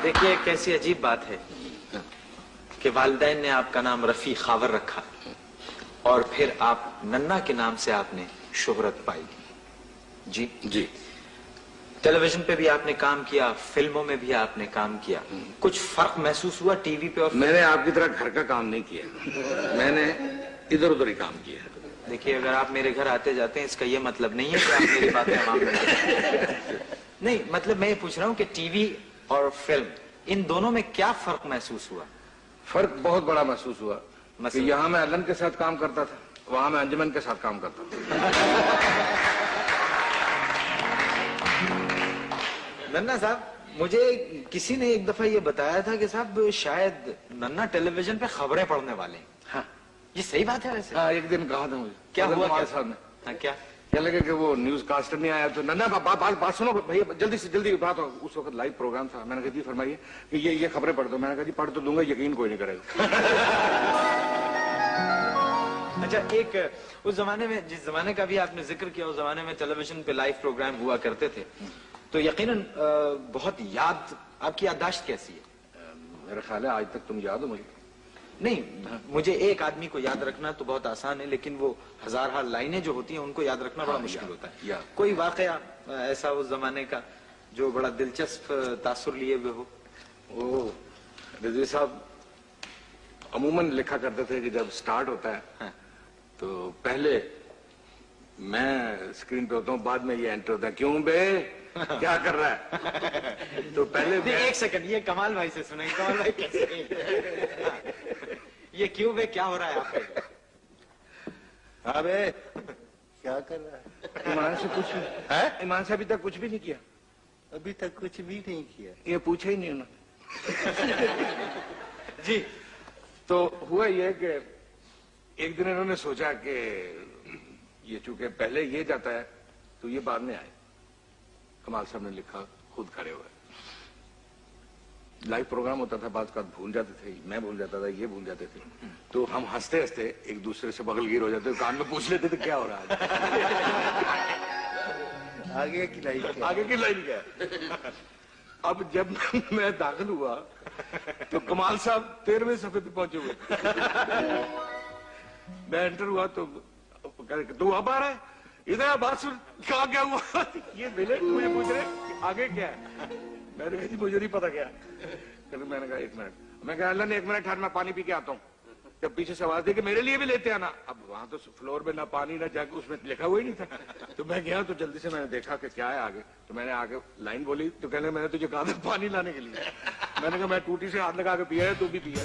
دیکھیے کیسی عجیب بات ہے کہ والدین نے آپ کا نام رفیع خاور رکھا اور پھر آپ ننا کے نام سے آپ نے شہرت پائی. جی جی. ٹیلی ویژن پہ بھی آپ نے کام کیا, فلموں میں بھی آپ نے کام کیا, کچھ فرق محسوس ہوا ٹی وی پہ اور میں نے آپ کی طرح گھر کا کام نہیں کیا, میں نے ادھر ادھر ہی کام کیا. دیکھیے اگر آپ میرے گھر آتے جاتے ہیں اس کا یہ مطلب نہیں ہے کہ آپ میری باتیں عوام میں نہیں, مطلب میں یہ پوچھ رہا ہوں کہ ٹی وی اور فلم ان دونوں میں کیا فرق محسوس ہوا؟ فرق بہت بڑا محسوس ہوا کہ مثلا یہاں میں علن کے ساتھ کام کرتا تھا, وہاں میں انجمن کے ساتھ کام کرتا تھا. ننا صاحب, مجھے کسی نے ایک دفعہ یہ بتایا تھا کہ صاحب شاید ننا ٹیلی ویژن پہ خبریں پڑھنے والے ہیں. ہاں یہ صحیح بات ہے ویسے؟ ہاں, ایک دن کہا تھا مجھے کیا ہوا کمال صاحب نے. ہاں کیا کیا لگے کہ وہ نیوز کاسٹر نہیں آیا تو ننا بات سنو بھیا, جلدی سے جلدی بات ہو. اس وقت لائیو پروگرام تھا. میں نے کہا جی فرمائیے کہ یہ خبریں پڑھ دو. میں نے کہا جی پڑھ تو دوں گا, یقین کوئی نہیں کرے گا. اچھا, ایک اس زمانے میں, جس زمانے کا بھی آپ نے ذکر کیا, اس زمانے میں ٹیلی ویژن پہ لائیو پروگرام ہوا کرتے تھے, تو یقیناً بہت یاد, آپ کی یادداشت کیسی ہے؟ میرا خیال ہے آج تک تم یاد ہو مجھے. نہیں, مجھے ایک آدمی کو یاد رکھنا تو بہت آسان ہے, لیکن وہ ہزارہ لائنیں جو ہوتی ہیں ان کو یاد رکھنا بڑا مشکل ہوتا ہے. کوئی واقعہ ایسا اس زمانے کا جو بڑا دلچسپ تاثر لیے ہوئے ہو؟ وہ رضوی صاحب عموماً لکھا کرتے تھے کہ جب سٹارٹ ہوتا ہے تو پہلے میں اسکرین پہ ہوتا ہوں, بعد میں یہ انٹر ہوتا ہے, کیوں بے کیا کر رہا ہے. تو پہلے ایک سیکنڈ, یہ کمال بھائی سے سنیں. کمال بھائی کیسے, یہ کیوں بے کیا ہو رہا ہے آپ کو؟ ہاں بے کیا کر رہا ہے. ایمان سے کچھ ہے, ایمان سے ابھی تک کچھ بھی نہیں کیا. ابھی تک کچھ بھی نہیں کیا. یہ پوچھا ہی نہیں انہوں نے. جی, تو ہوا یہ کہ ایک دن انہوں نے سوچا کہ یہ چونکہ پہلے یہ جاتا ہے تو یہ بعد میں آئے. کمال صاحب نے لکھا خود کھڑے ہوئے. لائیو پروگرام ہوتا تھا, بعض اوقات بھول جاتے تھے, میں بھول جاتا تھا, یہ بھول جاتے تھے, تو ہم ہنستے ہنستے ایک دوسرے سے بغل گیر ہو جاتے, کان میں پوچھ لیتے تھے کیا ہو رہا ہے. آگے کی لائن کیا, آگے کی لائن کیا. اب جب میں داخل ہوا تو کمال صاحب 13ویں صفحے پہ پہنچے ہوئے. میں انٹر ہوا تو اب آ رہا ہے, ادھر بات سن, کہاں کیا ہوا. یہ ملے مجھے پوچھ رہے آگے کیا ہے. میں نے کہا جی مجھے نہیں پتا کیا. میں نے کہا ایک منٹ, میں کہا اللہ نے ایک منٹ ٹھہر, میں پانی پی کے آتا ہوں. جب پیچھے سے آواز دی کہ میرے لیے بھی لیتے آنا. اب وہاں تو فلور میں نہ پانی نہ جا کے اس میں لکھا ہوا ہی نہیں تھا. تو میں گیا تو جلدی سے میں نے دیکھا کہ کیا ہے آگے. تو میں نے آگے لائن بولی تو کہنے میں نے تجھے کہا تھا پانی لانے کے لیے. میں نے کہا میں ٹوٹی سے ہاتھ لگا کے پیا ہے, تو بھی پیا.